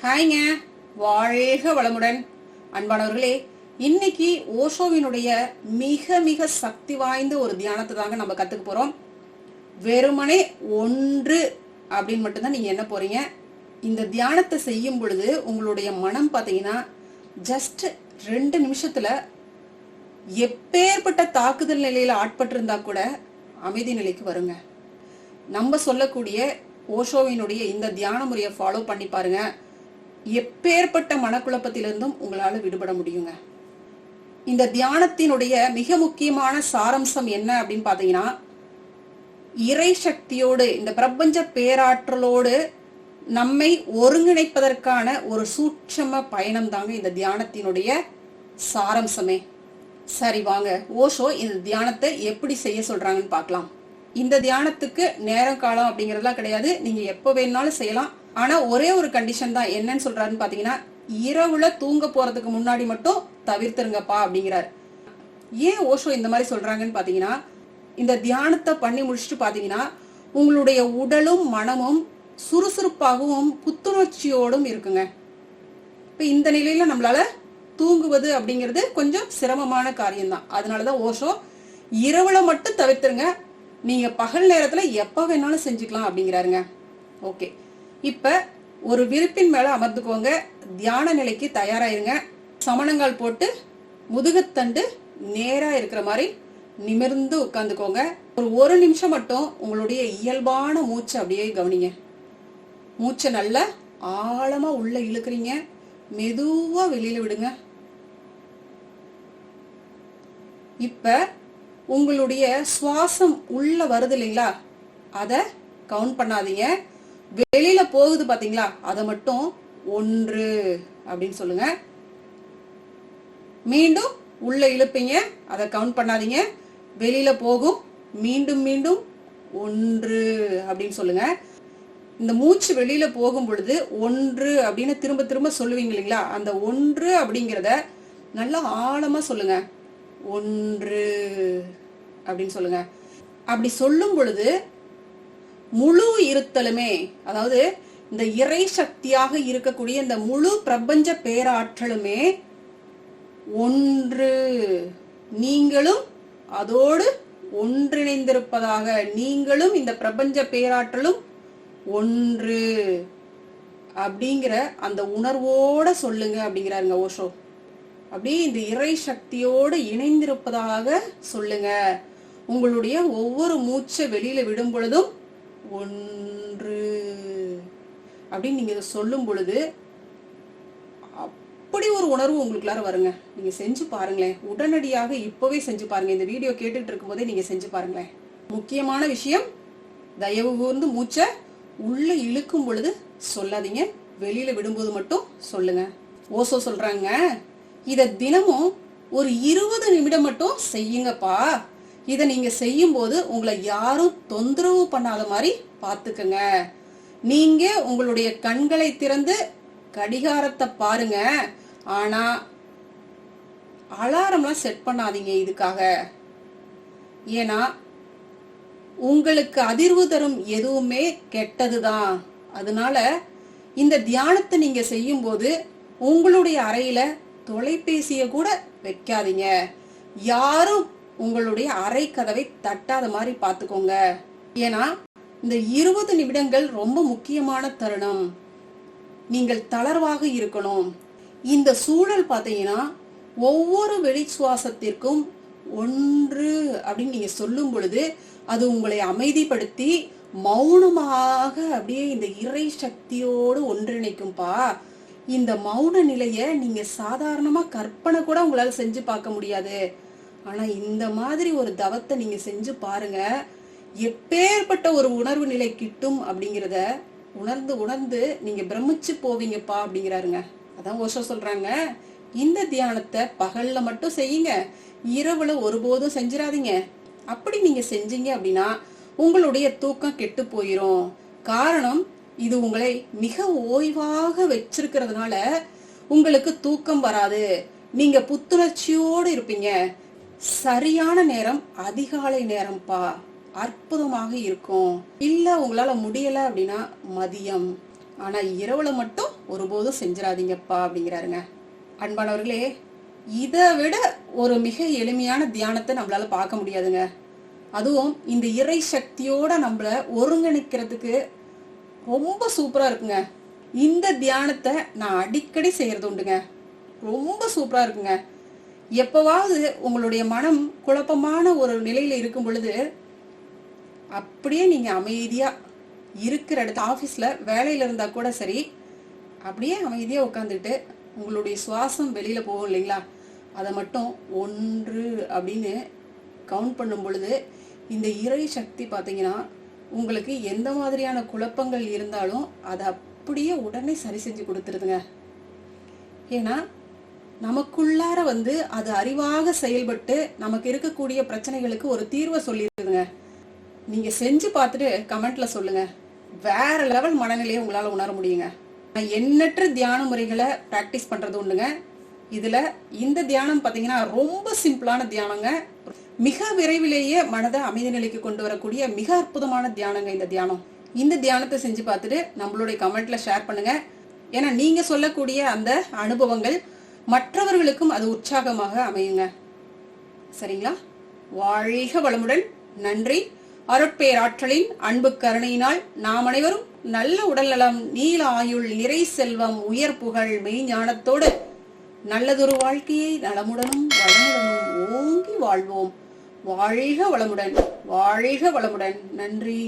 ஹாய்ங்க, வாழ்க வளமுடன். அன்பானவர்களே, இன்னைக்கு ஓஷோவினுடைய மிக மிக சக்தி வாய்ந்த ஒரு தியானத்தை தாங்க நம்ம கத்துக்க போறோம். வெறுமனே ஒன்று அப்படின்னு மட்டும்தான் நீங்க என்ன போறீங்க. இந்த தியானத்தை செய்யும் பொழுது உங்களுடைய மனம் பாத்தீங்கன்னா ஜஸ்ட் 2 நிமிஷத்துல எப்பேற்பட்ட தாக்குதல் நிலையில ஆட்பட்டு இருந்தா கூட அமைதி நிலைக்கு வருங்க. நம்ம சொல்லக்கூடிய ஓஷோவினுடைய இந்த தியான முறையை ஃபாலோ பண்ணி பாருங்க. எப்பேற்பட்ட மனக்குழப்பத்திலிருந்தும் உங்களால விடுபட முடியுங்க. இந்த தியானத்தினுடைய மிக முக்கியமான சாரம்சம் என்ன அப்படின்னு பாத்தீங்கன்னா, இறை சக்தியோடு, இந்த பிரபஞ்ச பேராற்றலோடு நம்மை ஒருங்கிணைப்பதற்கான ஒரு சூட்சம பயணம் தாங்க இந்த தியானத்தினுடைய சாரம்சமே. சரி வாங்க, ஓஷோ இந்த தியானத்தை எப்படி செய்ய சொல்றாங்கன்னு பார்க்கலாம். இந்த தியானத்துக்கு நேரம் காலம் அப்படிங்கறதுலாம் கிடையாது. நீங்க எப்ப வேணாலும் செய்யலாம். ஆனா ஒரே ஒரு கண்டிஷன் தான். என்னன்னு சொல்றாருன்னு பாத்தீங்கன்னா, இரவுல தூங்க போறதுக்கு முன்னாடி மட்டும் தவிர்த்துருங்கப்பா அப்படிங்கிறாரு. ஏன் ஓஷோ இந்த மாதிரி சொல்றாங்கன்னு பாத்தீங்கன்னா, இந்த தியானத்தை பண்ணி முடிச்சுட்டு பாத்தீங்கன்னா உங்களுடைய உடலும் மனமும் சுறுசுறுப்பாகவும் புத்துணர்ச்சியோடும் இருக்குங்க. இப்ப இந்த நிலையில நம்மளால தூங்குவது அப்படிங்கிறது கொஞ்சம் சிரமமான காரியம்தான். அதனாலதான் ஓஷோ இரவுல மட்டும் தவிர்த்துருங்க, நீங்க பகல் நேரத்துல எப்ப வேணாலும் செஞ்சுக்கலாம் அப்படிங்கிறாருங்க. ஓகே, இப்ப ஒரு விரிப்பின் மேல அமர்ந்துக்கோங்க. தியான நிலைக்கு தயாராயிருங்க. சமணங்கால் போட்டு முதுகுத்தண்டு நேரா இருக்கிற மாதிரி நிமிர்ந்து உட்கார்ந்துக்கோங்க. ஒரு நிமிஷம் மட்டும் உங்களுடைய இயல்பான மூச்சை அப்படியே கவனிங்க. மூச்சை நல்லா ஆழமா உள்ள இழுக்கிறீங்க, மெதுவா வெளியில விடுங்க. இப்ப உங்களுடைய சுவாசம் உள்ள வருது இல்லைங்களா, அத கவுண்ட் பண்ணாதீங்க. வெளியில போகுது பாத்தீங்களா, அத மட்டும் 1 அப்படின்னு சொல்லுங்க. மீண்டும் உள்ள இழுப்பீங்க, அத கவுண்ட் பண்ணாதீங்க. வெளியில போகும், மீண்டும் மீண்டும் 1 அப்படின்னு சொல்லுங்க. இந்த மூச்சு வெளியில போகும் பொழுது 1 அப்படின்னு திரும்ப திரும்ப சொல்லுவீங்க இல்லைங்களா, அந்த 1 அப்படிங்கிறத நல்லா ஆழமா சொல்லுங்க. 1 அப்படின்னு சொல்லுங்க. அப்படி சொல்லும் பொழுது முழு இருத்தலுமே, அதாவது இந்த இறை சக்தியாக இருக்கக்கூடிய இந்த முழு பிரபஞ்ச பேராற்றலுமே 1, நீங்களும் அதோடு ஒன்றிணைந்திருப்பதாக, நீங்களும் இந்த பிரபஞ்ச பேராற்றலும் 1 அப்படிங்கிற அந்த உணர்வோட சொல்லுங்க அப்படிங்கிறாருங்க ஓஷோ. அப்படியே இந்த இறை சக்தியோடு இணைந்திருப்பதாக சொல்லுங்க. உங்களுடைய ஒவ்வொரு மூச்சை வெளியில விடும் பொழுதும் 1 அப்படின்னு நீங்க சொல்லும் பொழுது அப்படி ஒரு உணர்வு உங்களுக்குள்ளார வருங்க. நீங்க செஞ்சு பாருங்களேன். உடனடியாக இப்பவே செஞ்சு பாருங்க. இந்த வீடியோ கேட்டுட்டு இருக்கும் போதே நீங்க செஞ்சு பாருங்களேன். முக்கியமான விஷயம், தயவு கூர்ந்து மூச்சை உள்ள இழுக்கும் பொழுது சொல்லாதீங்க, வெளியில விடும்போது மட்டும் சொல்லுங்க. ஓசோ சொல்றாங்க, இத தினமும் ஒரு 20 நிமிடம் மட்டும் செய்யுங்கப்பா. இத நீங்க செய்யும் போது உங்களை யாரும் தொந்தரவு பண்ணாத மாதிரி பாத்துக்கங்க. நீங்க உங்களுடைய கண்களை திறந்து கடிகாரத்தை பாருங்க. ஆனா அலாரம்லாம் செட் பண்ணாதீங்க இதுக்காக. ஏன்னா உங்களுக்கு அதிர்வு தரும் எதுவுமே கெட்டதுதான். அதனால இந்த தியானத்தை நீங்க செய்யும் போது உங்களுடைய அறையில தொலைபேசிய கூட வைக்காதீங்க. யாரும் உங்களுடைய அறை கதவை தட்டாத மாதிரி பாத்துக்கோங்க. ஏன்னா இந்த 20 நிமிடங்கள் ரொம்ப முக்கியமான தருணம். நீங்கள் தளர்வாக இருக்கணும். இந்த சூழல் பாத்தீங்கன்னா ஒவ்வொரு வெளி சுவாசத்திற்கும் 1 அப்படின்னு நீங்க சொல்லும் பொழுது அது உங்களை அமைதிப்படுத்தி மௌனமாக அப்படியே இந்த இறை சக்தியோடு ஒன்றிணைக்கும்பா. இந்த மௌன நிலைய நீங்க சாதாரணமா கற்பனை கூட உங்களால செஞ்சு பார்க்க முடியாது. ஆனா இந்த மாதிரி ஒரு தவத்தை நீங்க செஞ்சு பாருங்க, எப்பேற்பட்ட ஒரு உணர்வு நிலை கிட்டும் அப்படிங்கிறத உணர்ந்து உணர்ந்து நீங்க பிரமிச்சு போவீங்கப்பா அப்படிங்கிறாருங்க. அதான் ஓஷோ சொல்றாங்க, இந்த தியானத்தை பகல்ல மட்டும் செய்யுங்க, இரவுல ஒருபோதும் செஞ்சிடாதீங்க. அப்படி நீங்க செஞ்சீங்க அப்படின்னா உங்களுடைய தூக்கம் கெட்டு போயிரும். காரணம், இது உங்களை மிக ஓய்வாக வச்சிருக்கிறதுனால உங்களுக்கு தூக்கம் வராது. நீங்க புத்துணர்ச்சியோடு இருப்பீங்க. சரியான நேரம் அதிகாலை நேரம்ப்பா, அற்புதமாக இருக்கும். இல்ல உங்களால முடியல அப்படின்னா மதியம். ஆனா இரவுல மட்டும் ஒருபோதும் செஞ்சிடாதீங்கப்பா அப்படிங்கிறாருங்க. அன்பானவர்களே, இதை விட ஒரு மிக எளிமையான தியானத்தை நம்மளால பார்க்க முடியாதுங்க. அதுவும் இந்த இறை சக்தியோட நம்மள ஒருங்கிணைக்கிறதுக்கு ரொம்ப சூப்பரா இருக்குங்க. இந்த தியானத்தை நான் அடிக்கடி செய்யறது உண்டுங்க. ரொம்ப சூப்பரா இருக்குங்க. எப்பவாவது உங்களுடைய மனம் குழப்பமான ஒரு நிலையில இருக்கும் பொழுது அப்படியே நீங்க அமைதியா இருக்கிற இடத்து, ஆபீஸ்ல வேலையில இருந்தா கூட சரி, அப்படியே அமைதியா உட்காந்துட்டு உங்களுடைய சுவாசம் வெளியில போகும் இல்லைங்களா, அதை மட்டும் 1 அப்படின்னு கவுண்ட் பண்ணும் பொழுது இந்த இறை சக்தி பார்த்தீங்கன்னா உங்களுக்கு எந்த மாதிரியான குழப்பங்கள் இருந்தாலும் அதை அப்படியே உடனே சரி செஞ்சு கொடுத்துருதுங்க. ஏன்னா நமக்குள்ளார அது அறிவாக செயல்பட்டு நமக்கு இருக்கக்கூடிய பிரச்சனைகளுக்கு ஒரு தீர்வை சொல்லிடுதுங்க. நீங்க செஞ்சு பார்த்துட்டு கமெண்ட்ல சொல்லுங்க. வேற லெவல் மனநிலையை உங்களால உணர முடியுங்க. நான் எண்ணற்ற தியான முறைகளை பிராக்டிஸ் பண்றது உண்டுங்க. இதுல இந்த தியானம் பாத்தீங்கன்னா ரொம்ப சிம்பிளான தியானங்க. மிக விரைவிலேயே மனதை அமைதி நிலைக்கு கொண்டு வரக்கூடிய மிக அற்புதமான தியானங்க இந்த தியானம். இந்த தியானத்தை செஞ்சு பார்த்துட்டு நம்மளுடைய கமெண்ட்ல ஷேர் பண்ணுங்க. ஏன்னா நீங்க சொல்லக்கூடிய அந்த அனுபவங்கள் மற்றவர்களுக்கும் அது உற்சாகமாக அமையுங்க. சரிங்களா? வாழ்க வளமுடன். நன்றி. அருட்பேராற்றலின் அன்பு கருணையினால் நாம் அனைவரும் நல்ல உடல்நலம், நீல ஆயுள், நிறை செல்வம், உயர் புகழ், மெய்ஞானத்தோடு நல்லதொரு வாழ்க்கையை நலமுடனும் வளமுடனும் ஓங்கி வாழ்வோம். வாழ்க வளமுடன். வாழ்க வளமுடன். நன்றி.